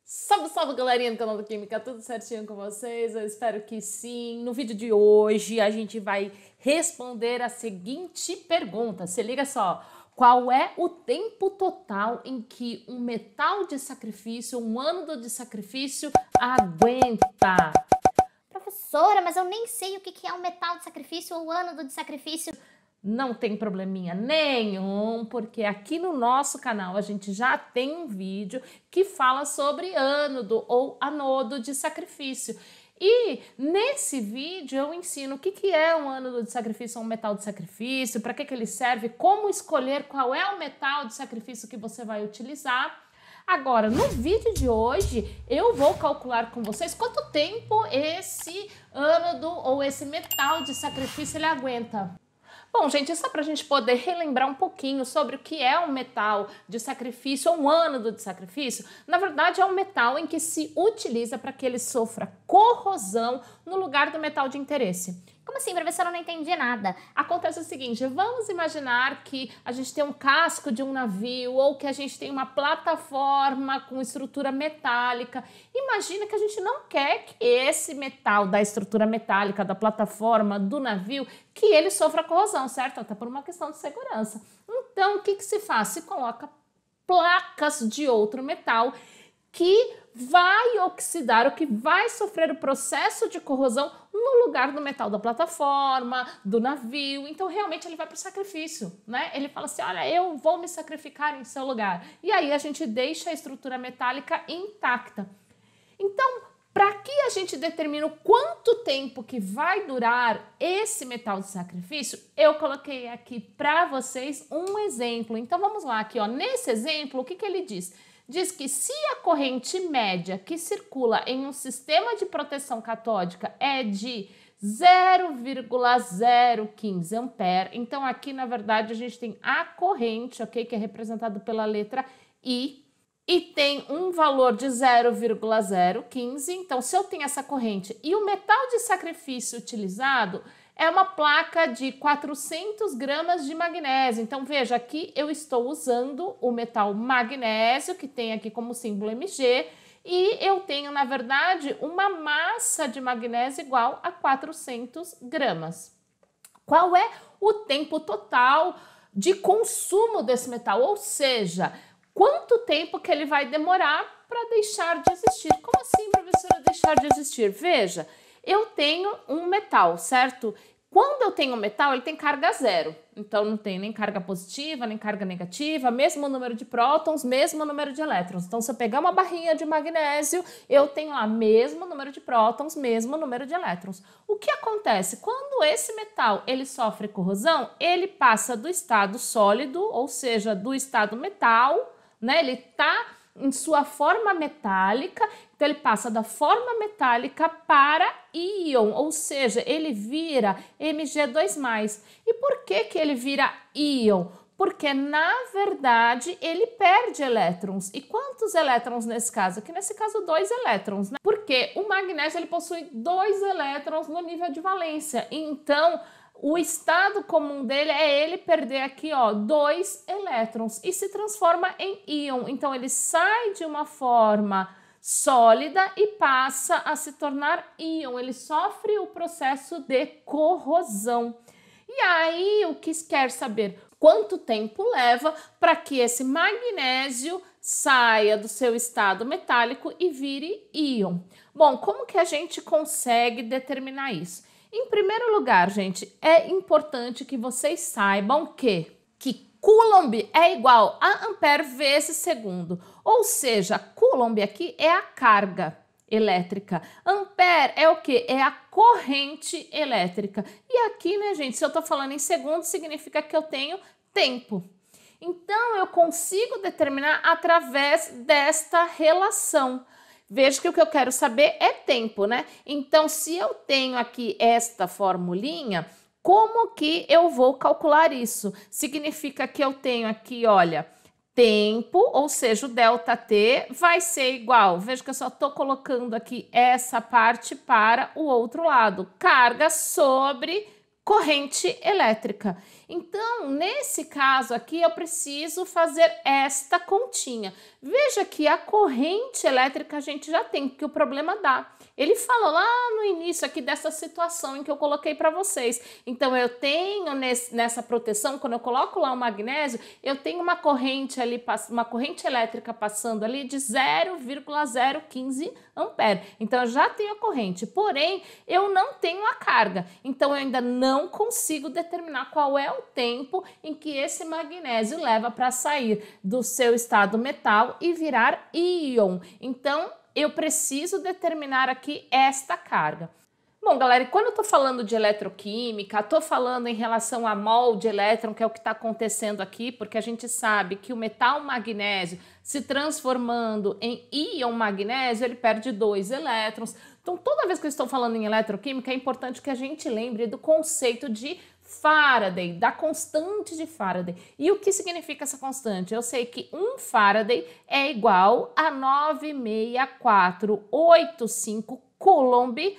Salve, salve, galerinha do canal da Química, tudo certinho com vocês? Eu espero que sim. No vídeo de hoje a gente vai responder a seguinte pergunta. Se liga só, qual é o tempo total em que um metal de sacrifício, um ânodo de sacrifício aguenta? Professora, mas eu nem sei o que é um metal de sacrifício ou ânodo de sacrifício. Não tem probleminha nenhum, porque aqui no nosso canal a gente já tem um vídeo que fala sobre ânodo ou anodo de sacrifício. E nesse vídeo eu ensino o que é um ânodo de sacrifício ou um metal de sacrifício, para que ele serve, como escolher qual é o metal de sacrifício que você vai utilizar. Agora, no vídeo de hoje, eu vou calcular com vocês quanto tempo esse ânodo ou esse metal de sacrifício ele aguenta. Bom, gente, só para a gente poder relembrar um pouquinho sobre o que é um metal de sacrifício ou um ânodo de sacrifício, na verdade é um metal em que se utiliza para que ele sofra corrosão no lugar do metal de interesse. Como assim, professora? Eu não entendi nada. Acontece o seguinte, vamos imaginar que a gente tem um casco de um navio ou que a gente tem uma plataforma com estrutura metálica. Imagina que a gente não quer que esse metal da estrutura metálica, da plataforma, do navio, que ele sofra corrosão, certo? Até por uma questão de segurança. Então, o que se faz? Se coloca placas de outro metal que vai oxidar, ou que vai sofrer o processo de corrosão no lugar do metal da plataforma, do navio. Então, realmente, ele vai para o sacrifício, né? Ele fala assim, olha, eu vou me sacrificar em seu lugar. E aí, a gente deixa a estrutura metálica intacta. Então, para que a gente determine o quanto tempo que vai durar esse metal de sacrifício, eu coloquei aqui para vocês um exemplo. Então, vamos lá aqui, ó. Nesse exemplo, o que ele diz? Diz que se a corrente média que circula em um sistema de proteção catódica é de 0,015 ampere, então aqui na verdade a gente tem a corrente, ok, que é representado pela letra I, e tem um valor de 0,015, então se eu tenho essa corrente e o metal de sacrifício utilizado é uma placa de 400 gramas de magnésio. Então, veja, aqui eu estou usando o metal magnésio, que tem aqui como símbolo Mg, e eu tenho, na verdade, uma massa de magnésio igual a 400 gramas. Qual é o tempo total de consumo desse metal? Ou seja, quanto tempo que ele vai demorar para deixar de existir? Como assim, professora, deixar de existir? Veja, eu tenho um metal, certo? Quando eu tenho um metal, ele tem carga zero. Então, não tem nem carga positiva, nem carga negativa, mesmo número de prótons, mesmo número de elétrons. Então, se eu pegar uma barrinha de magnésio, eu tenho lá mesmo número de prótons, mesmo número de elétrons. O que acontece? Quando esse metal ele sofre corrosão, ele passa do estado sólido, ou seja, do estado metal, né? Ele está em sua forma metálica, então ele passa da forma metálica para íon, ou seja, ele vira Mg2+. E por que ele vira íon? Porque, na verdade, ele perde elétrons. E quantos elétrons nesse caso? Aqui nesse caso, 2 elétrons, né? Porque o magnésio ele possui 2 elétrons no nível de valência. Então, o estado comum dele é ele perder aqui, ó, 2 elétrons e se transforma em íon. Então, ele sai de uma forma sólida e passa a se tornar íon. Ele sofre o processo de corrosão. E aí, o que quer saber? Quanto tempo leva para que esse magnésio saia do seu estado metálico e vire íon? Bom, como que a gente consegue determinar isso? Em primeiro lugar, gente, é importante que vocês saibam que Coulomb é igual a ampere vezes segundo. Ou seja, Coulomb aqui é a carga elétrica. Ampere é o quê? É a corrente elétrica. E aqui, né, gente, se eu tô falando em segundos, significa que eu tenho tempo. Então, eu consigo determinar através desta relação. Veja que o que eu quero saber é tempo, né? Então, se eu tenho aqui esta formulinha, como que eu vou calcular isso? Significa que eu tenho aqui, olha, tempo, ou seja, o ΔT vai ser igual. Veja que eu só estou colocando aqui essa parte para o outro lado. Carga sobre corrente elétrica. Então, nesse caso aqui, eu preciso fazer esta continha. Veja que a corrente elétrica a gente já tem, porque o problema dá. Ele fala lá no início aqui dessa situação em que eu coloquei para vocês. Então, eu tenho nessa proteção, quando eu coloco lá o magnésio, eu tenho uma corrente ali, uma corrente elétrica passando ali de 0,015 ampere. Então, eu já tenho a corrente, porém, eu não tenho a carga. Então, eu ainda não consigo determinar qual é o tempo em que esse magnésio leva para sair do seu estado metal e virar íon. Então, eu preciso determinar aqui esta carga. Bom, galera, e quando eu tô falando de eletroquímica, tô falando em relação a mol de elétron, que é o que está acontecendo aqui, porque a gente sabe que o metal magnésio, se transformando em íon magnésio, ele perde 2 elétrons. Então, toda vez que eu estou falando em eletroquímica, é importante que a gente lembre do conceito de Faraday, da constante de Faraday. E o que significa essa constante? Eu sei que 1 Faraday é igual a 96485 Coulomb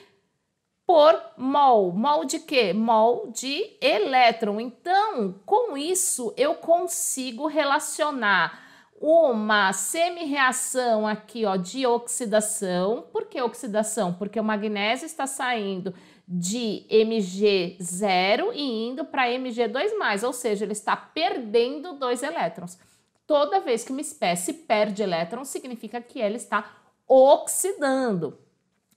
por mol. Mol de quê? Mol de elétron. Então, com isso, eu consigo relacionar uma semi-reação aqui, ó, de oxidação. Por que oxidação? Porque o magnésio está saindo de Mg0 e indo para Mg2+, ou seja, ele está perdendo 2 elétrons. Toda vez que uma espécie perde elétrons, significa que ela está oxidando.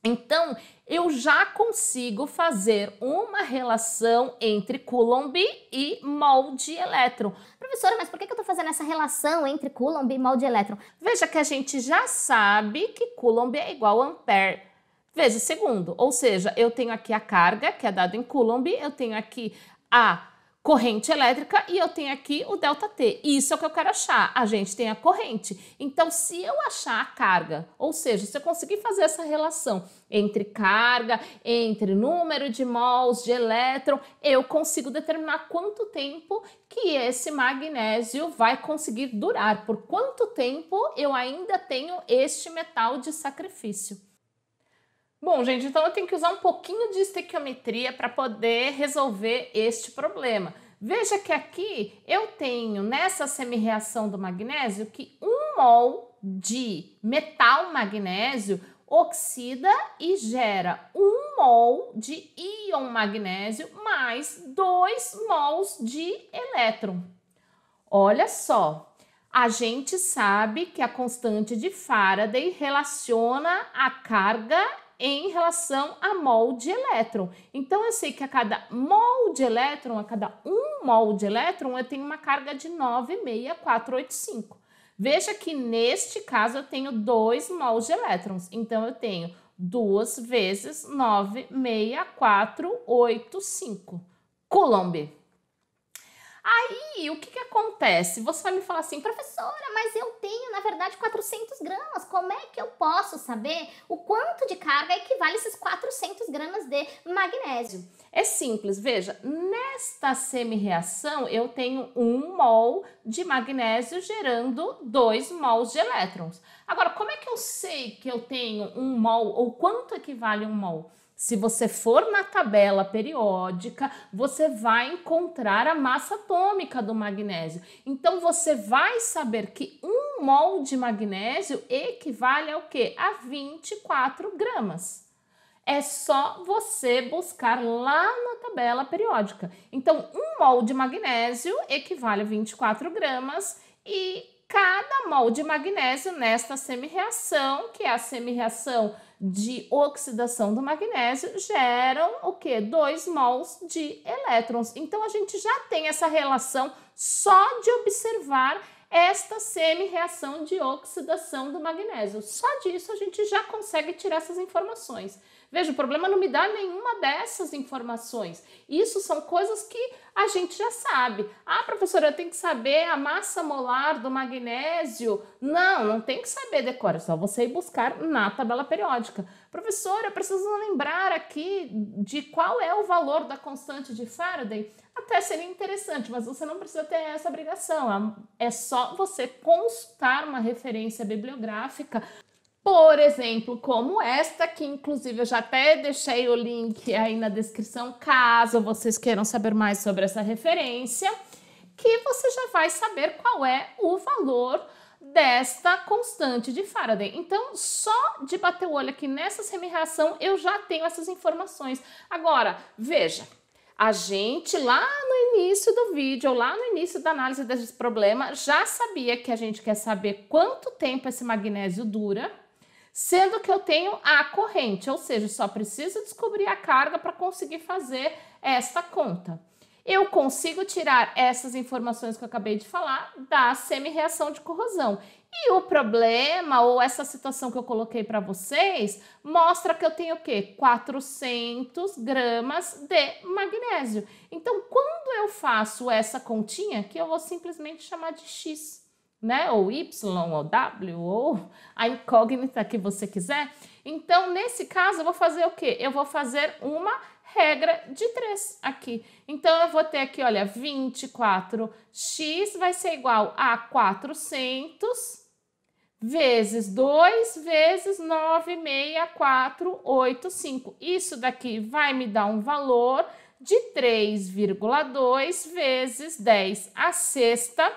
Então, eu já consigo fazer uma relação entre Coulomb e mol de elétron. Professora, mas por que eu estou fazendo essa relação entre Coulomb e mol de elétron? Veja que a gente já sabe que Coulomb é igual a ampere vezes segundo, ou seja, eu tenho aqui a carga, que é dada em Coulomb, eu tenho aqui a corrente elétrica e eu tenho aqui o ΔT. Isso é o que eu quero achar. A gente tem a corrente. Então, se eu achar a carga, ou seja, se eu conseguir fazer essa relação entre carga, entre número de mols de elétron, eu consigo determinar quanto tempo que esse magnésio vai conseguir durar, por quanto tempo eu ainda tenho este metal de sacrifício. Bom, gente, então eu tenho que usar um pouquinho de estequiometria para poder resolver este problema. Veja que aqui eu tenho nessa semi-reação do magnésio que 1 mol de metal magnésio oxida e gera 1 mol de íon magnésio mais 2 mols de elétron. Olha só, a gente sabe que a constante de Faraday relaciona a carga em relação a mol de elétron. Então, eu sei que a cada mol de elétron, a cada 1 mol de elétron, eu tenho uma carga de 96485. Veja que neste caso eu tenho 2 mols de elétrons. Então, eu tenho 2 vezes 96485 Coulomb. Aí, o que acontece? Você vai me falar assim, professora, mas eu tenho, na verdade, 400 gramas. Como é que eu posso saber o quanto de carga equivale a esses 400 gramas de magnésio? É simples, veja, nesta semi-reação eu tenho 1 mol de magnésio gerando 2 mols de elétrons. Agora, como é que eu sei que eu tenho 1 mol ou quanto equivale a 1 mol? Se você for na tabela periódica, você vai encontrar a massa atômica do magnésio. Então, você vai saber que 1 mol de magnésio equivale ao quê? A 24 gramas. É só você buscar lá na tabela periódica. Então, 1 mol de magnésio equivale a 24 gramas e cada mol de magnésio nesta semi-reação, que é a semi-reação de oxidação do magnésio, geram o quê? 2 mols de elétrons. Então, a gente já tem essa relação só de observar esta semi-reação de oxidação do magnésio. Só disso a gente já consegue tirar essas informações. Veja, o problema não me dá nenhuma dessas informações. Isso são coisas que a gente já sabe. Ah, professora, eu tenho que saber a massa molar do magnésio. Não, não tem que saber, decora. É só você ir buscar na tabela periódica. Professora, eu preciso lembrar aqui de qual é o valor da constante de Faraday. Até seria interessante, mas você não precisa ter essa obrigação. É só você consultar uma referência bibliográfica. Por exemplo, como esta aqui, inclusive eu já até deixei o link aí na descrição, caso vocês queiram saber mais sobre essa referência, que você já vai saber qual é o valor desta constante de Faraday. Então, só de bater o olho aqui nessa semi-reação, eu já tenho essas informações. Agora, veja, a gente lá no início do vídeo, ou lá no início da análise desse problema, já sabia que a gente quer saber quanto tempo esse magnésio dura, sendo que eu tenho a corrente, ou seja, só preciso descobrir a carga para conseguir fazer esta conta. Eu consigo tirar essas informações que eu acabei de falar da semi-reação de corrosão. E o problema, ou essa situação que eu coloquei para vocês, mostra que eu tenho o quê? 400 gramas de magnésio. Então, quando eu faço essa continha, que eu vou simplesmente chamar de X, né? Ou Y, ou W, ou a incógnita que você quiser. Então, nesse caso, eu vou fazer o quê? Eu vou fazer uma regra de 3 aqui. Então, eu vou ter aqui, olha, 24x vai ser igual a 400 vezes 2 vezes 96485. Isso daqui vai me dar um valor de 3,2 vezes 10 a sexta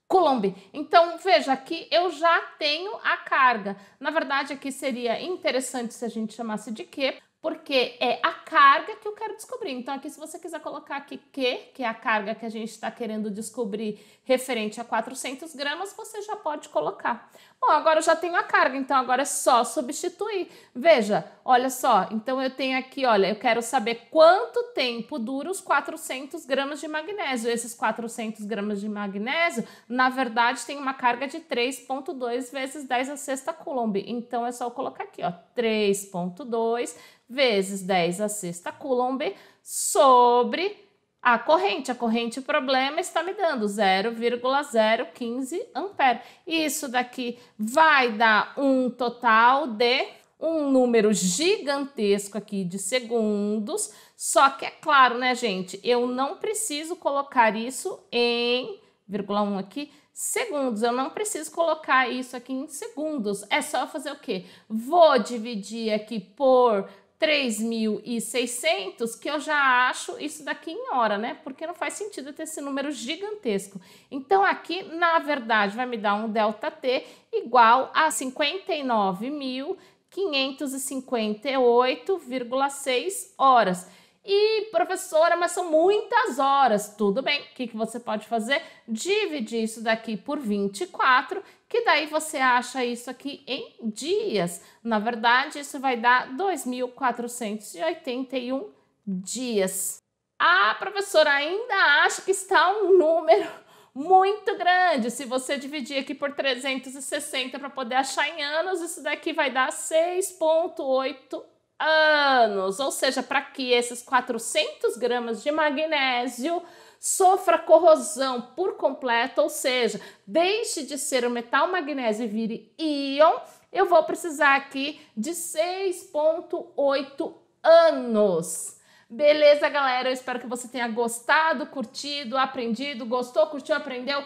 Coulomb. Então, veja, aqui eu já tenho a carga. Na verdade, aqui seria interessante se a gente chamasse de Q, porque é a carga que eu quero descobrir. Então, aqui, se você quiser colocar aqui Q, que é a carga que a gente está querendo descobrir referente a 400 gramas, você já pode colocar. Bom, agora eu já tenho a carga, então agora é só substituir. Veja, olha só, então eu tenho aqui, olha, eu quero saber quanto tempo dura os 400 gramas de magnésio. Esses 400 gramas de magnésio, na verdade, tem uma carga de 3,2 vezes 10 a sexta Coulomb. Então, é só eu colocar aqui, ó, 3,2 vezes 10 a sexta Coulomb sobre a corrente. A corrente, o problema, está me dando 0,015 ampere. Isso daqui vai dar um total de um número gigantesco aqui de segundos. Só que é claro, né, gente? Eu não preciso colocar isso em, 1 aqui, segundos. Eu não preciso colocar isso aqui em segundos. É só fazer o quê? Vou dividir aqui por 3.600, que eu já acho isso daqui em hora, né? Porque não faz sentido ter esse número gigantesco. Então, aqui, na verdade, vai me dar um ΔT igual a 59.558,6 horas. E, professora, mas são muitas horas. Tudo bem, o que você pode fazer? Dividir isso daqui por 24, que daí você acha isso aqui em dias. Na verdade, isso vai dar 2.481 dias. Ah, professora, ainda acho que está um número muito grande. Se você dividir aqui por 360 para poder achar em anos, isso daqui vai dar 6,8 anos, ou seja, para que esses 400 gramas de magnésio sofra corrosão por completo, ou seja, deixe de ser o metal magnésio e vire íon, eu vou precisar aqui de 6,8 anos. Beleza, galera? Eu espero que você tenha gostado, curtido, aprendido. Gostou, curtiu, aprendeu?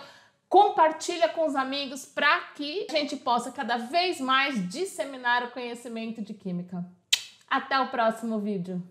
Compartilha com os amigos para que a gente possa cada vez mais disseminar o conhecimento de química. Até o próximo vídeo.